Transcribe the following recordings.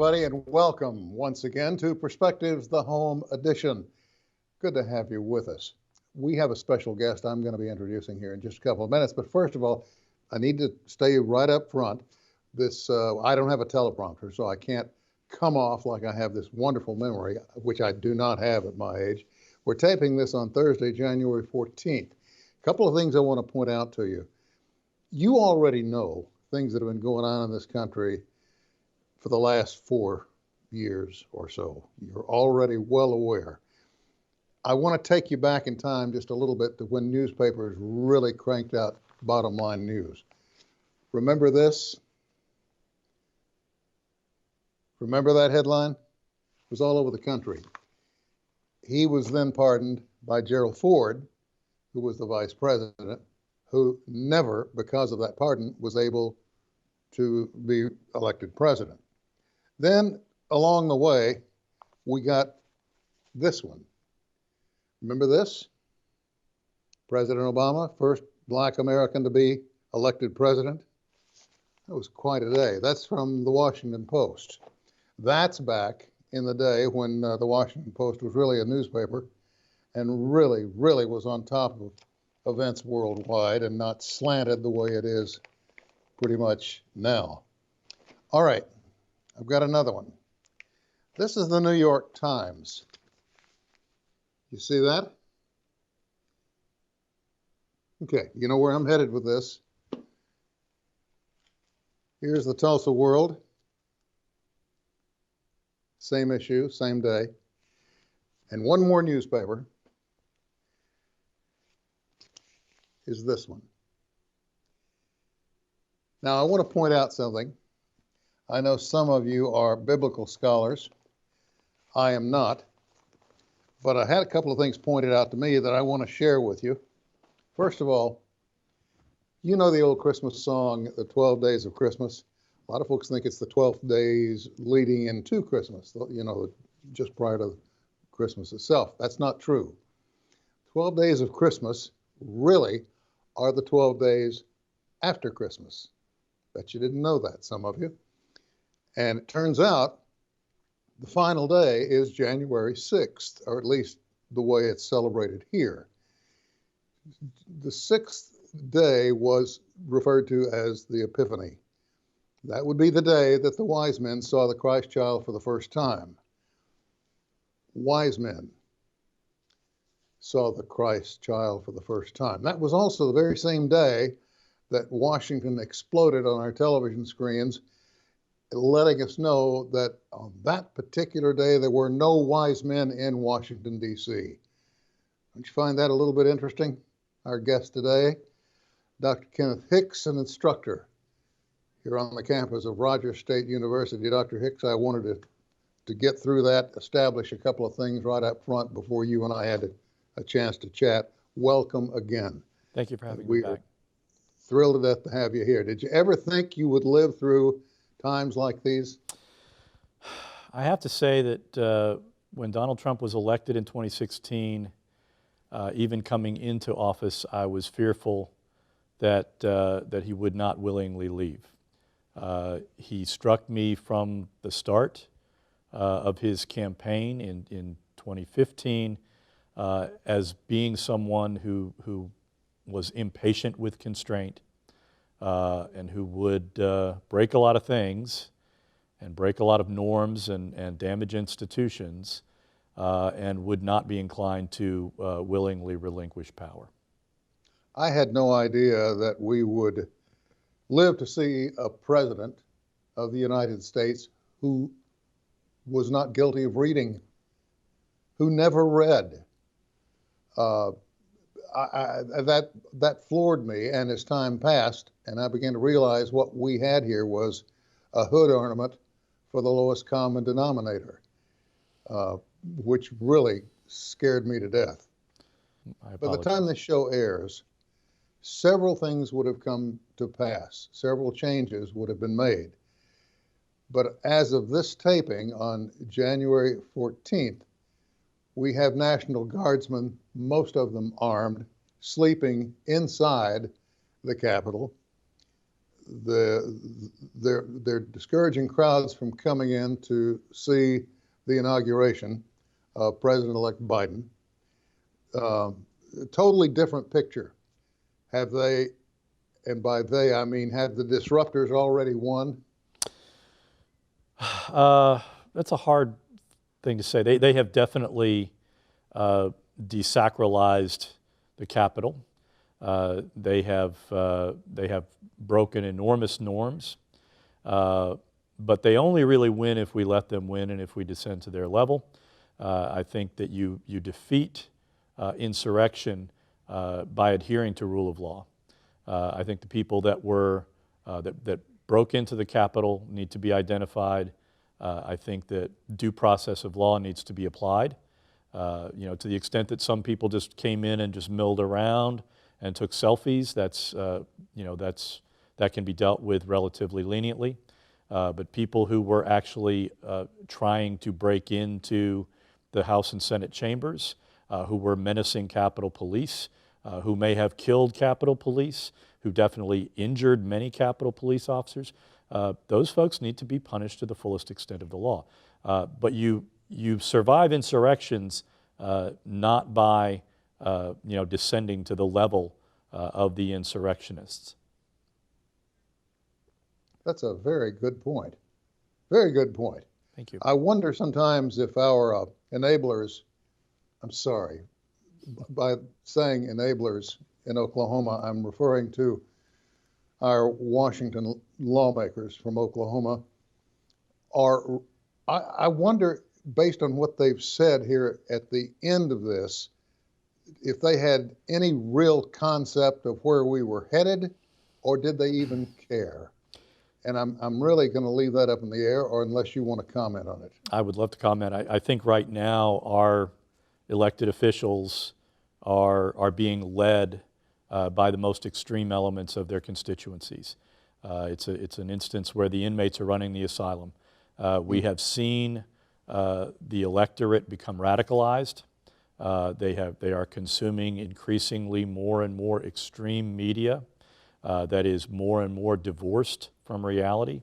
everybody, and welcome once again to Perspectives, the Home Edition. Good to have you with us. We have a special guest I'm going to be introducing here in just a couple of minutes, but first of all, I need to stay right up front. I don't have a teleprompter, so I can't come off like I have this wonderful memory, which I do not have at my age. We're taping this on Thursday, January 14th. A couple of things I want to point out to you. You already know things that have been going on in this country for the last 4 years or so. You're already well aware. I want to take you back in time just a little bit to when newspapers really cranked out bottom line news. Remember this? Remember that headline? It was all over the country. He was then pardoned by Gerald Ford, who was the vice president, who never, because of that pardon, was able to be elected president. Then, along the way, we got this one. Remember this? President Obama, first Black American to be elected president. That was quite a day. That's from the Washington Post. That's back in the day when the Washington Post was really a newspaper and really was on top of events worldwide and not slanted the way it is pretty much now. All right, I've got another one. This is the New York Times. You see that? Okay, you know where I'm headed with this. Here's the Tulsa World. Same issue, same day. And one more newspaper is this one. Now, I want to point out something. I know some of you are biblical scholars. I am not. But I had a couple of things pointed out to me that I want to share with you. First of all, you know the old Christmas song, The 12 Days of Christmas? A lot of folks think it's the 12 days leading into Christmas, you know, just prior to Christmas itself. That's not true. 12 days of Christmas really are the 12 days after Christmas. Bet you didn't know that, some of you. And it turns out the final day is January 6th, or at least the way it's celebrated here. The sixth day was referred to as the Epiphany. That would be the day that the wise men saw the Christ child for the first time. Wise men saw the Christ child for the first time. That was also the very same day that Washington exploded on our television screens, letting us know that on that particular day there were no wise men in Washington, D.C. Don't you find that a little bit interesting? Our guest today, Dr. Kenneth Hicks, an instructor here on the campus of Rogers State University. Dr. Hicks, I wanted to get through that, establish a couple of things right up front before you and I had a chance to chat. Welcome again. Thank you for having me back. We're thrilled to death to have you here. Did you ever think you would live through times like these? I have to say that when Donald Trump was elected in 2016, even coming into office, I was fearful that he would not willingly leave. He struck me from the start of his campaign in 2015 as being someone who was impatient with constraint and who would break a lot of things and break a lot of norms and damage institutions and would not be inclined to willingly relinquish power. I had no idea that we would live to see a president of the United States who was not guilty of reading, who never read. That floored me, and as time passed, and I began to realize what we had here was a hood ornament for the lowest common denominator, which really scared me to death. By the time this show airs, several things would have come to pass. Several changes would have been made. But as of this taping on January 14th, we have National Guardsmen, most of them armed, sleeping inside the Capitol. they're discouraging crowds from coming in to see the inauguration of President-elect Biden. Totally different picture. Have they, and by they I mean have the disruptors already won? That's a hard thing to say. They have definitely desacralized the Capitol. They have broken enormous norms, but they only really win if we let them win and if we descend to their level. I think that you defeat insurrection by adhering to rule of law. I think the people that were that broke into the Capitol need to be identified. I think that due process of law needs to be applied. To the extent that some people just came in and just milled around and took selfies, that can be dealt with relatively leniently. But people who were actually trying to break into the House and Senate chambers, who were menacing Capitol Police, who may have killed Capitol Police, who definitely injured many Capitol Police officers, those folks need to be punished to the fullest extent of the law. But you survive insurrections not by descending to the level of the insurrectionists. That's a very good point. Very good point. Thank you. I wonder sometimes if our enablers, I'm sorry, by saying enablers in Oklahoma, I'm referring to our Washington lawmakers from Oklahoma, I wonder, based on what they've said here at the end of this, if they had any real concept of where we were headed, or did they even care? And I'm really going to leave that up in the air, or unless you want to comment on it. I would love to comment. I think right now our elected officials are being led by the most extreme elements of their constituencies. It's an instance where the inmates are running the asylum. We have seen the electorate become radicalized. They are consuming increasingly more and more extreme media that is more and more divorced from reality.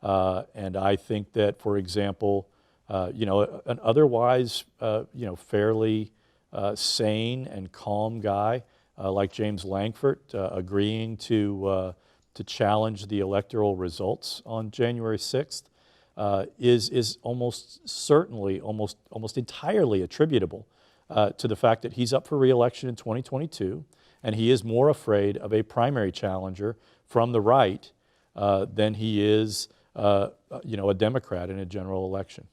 And I think that, for example, an otherwise fairly sane and calm guy like James Lankford agreeing to challenge the electoral results on January 6th is almost certainly, almost entirely attributable to the fact that he's up for re-election in 2022, and he is more afraid of a primary challenger from the right than he is, a Democrat in a general election.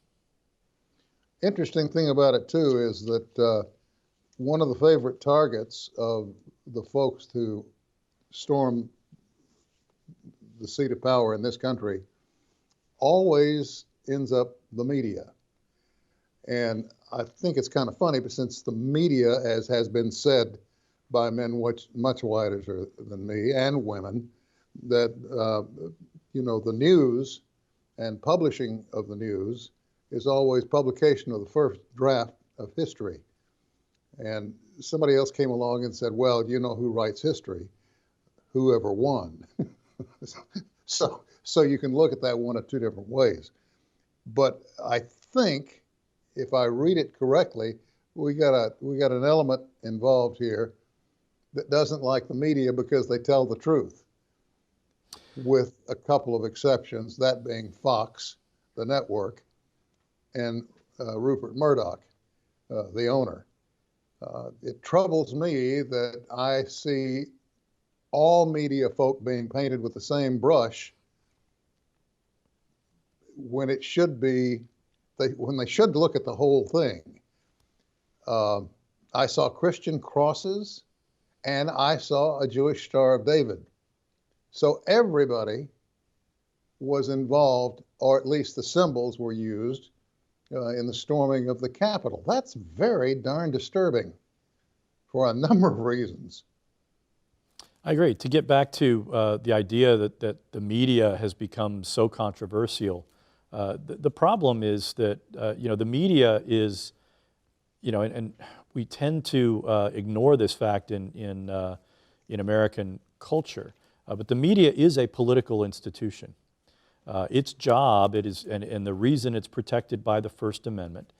Interesting thing about it too is that one of the favorite targets of the folks who storm the seat of power in this country always ends up the media. And I think it's kind of funny, but since the media, as has been said by men much wiser than me and women, that the news and publishing of the news is always publication of the first draft of history. And somebody else came along and said, well, you know who writes history? Whoever won. So you can look at that one of two different ways. But I think if I read it correctly, we got an element involved here that doesn't like the media because they tell the truth, with a couple of exceptions, that being Fox, the network, and Rupert Murdoch, the owner. It troubles me that I see all media folk being painted with the same brush when it should be, when they should look at the whole thing. I saw Christian crosses and I saw a Jewish Star of David. So everybody was involved, or at least the symbols were used in the storming of the Capitol. That's very darn disturbing for a number of reasons. I agree. To get back to the idea that the media has become so controversial, the problem is that the media is, and we tend to ignore this fact in American culture. But the media is a political institution. Its job, and the reason it's protected by the First Amendment,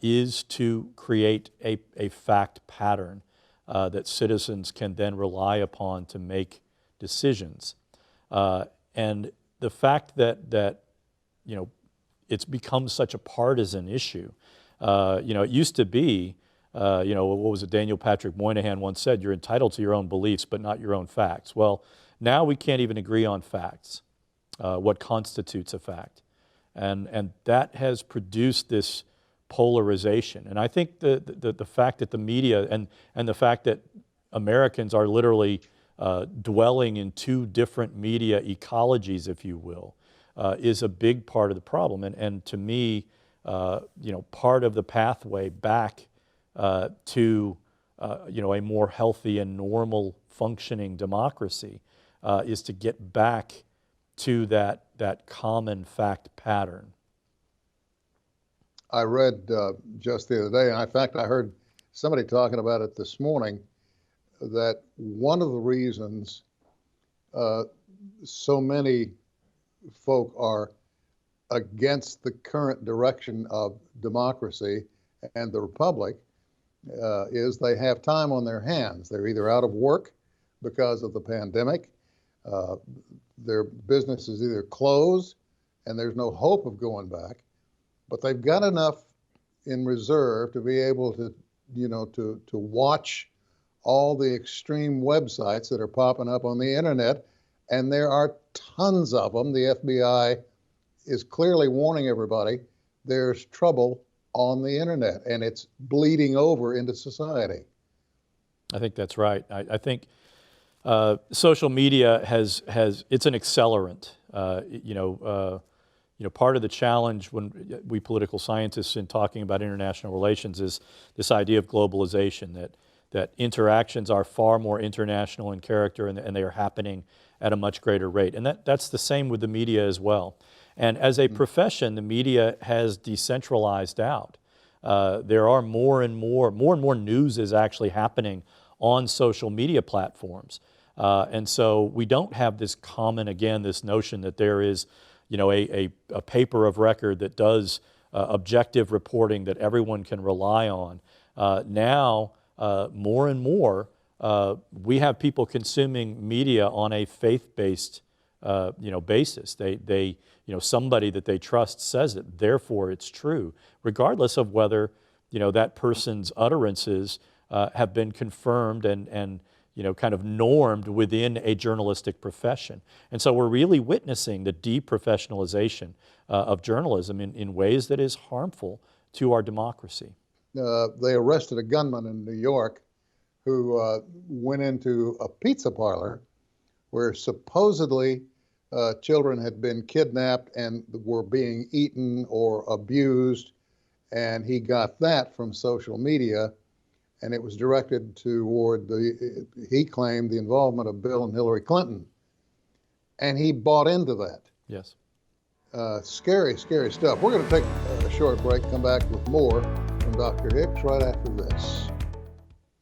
is to create a fact pattern that citizens can then rely upon to make decisions. And the fact that it's become such a partisan issue. It used to be, what was it Daniel Patrick Moynihan once said, you're entitled to your own beliefs, but not your own facts. Well, now we can't even agree on facts, what constitutes a fact. And that has produced this polarization. And I think the fact that the media and the fact that Americans are literally dwelling in two different media ecologies, if you will, is a big part of the problem. And to me, part of the pathway back to a more healthy and normal functioning democracy is to get back to that common fact pattern. I read just the other day, and in fact, I heard somebody talking about it this morning, that one of the reasons so many folk are against the current direction of democracy and the republic is they have time on their hands. They're either out of work because of the pandemic, their business is either closed and there's no hope of going back, but they've got enough in reserve to be able to, to watch all the extreme websites that are popping up on the internet, and there are tons of them. The FBI is clearly warning everybody there's trouble on the internet, and it's bleeding over into society. I think that's right. I think social media it's an accelerant. Part of the challenge when we political scientists in talking about international relations is this idea of globalization, that interactions are far more international in character and they are happening at a much greater rate. And that's the same with the media as well. And as a profession, the media has decentralized out. There are more and more news is actually happening on social media platforms. And so we don't have this this notion that there is a paper of record that does objective reporting that everyone can rely on. Now, more and more, we have people consuming media on a faith-based, basis. They somebody that they trust says it, therefore it's true, regardless of whether, that person's utterances have been confirmed and kind of normed within a journalistic profession. And so we're really witnessing the deprofessionalization of journalism in ways that is harmful to our democracy. They arrested a gunman in New York who went into a pizza parlor where supposedly children had been kidnapped and were being eaten or abused, and he got that from social media, and it was directed toward he claimed, the involvement of Bill and Hillary Clinton, and he bought into that. Yes. Scary, scary stuff. We're going to take a short break, come back with more from Dr. Hicks right after this.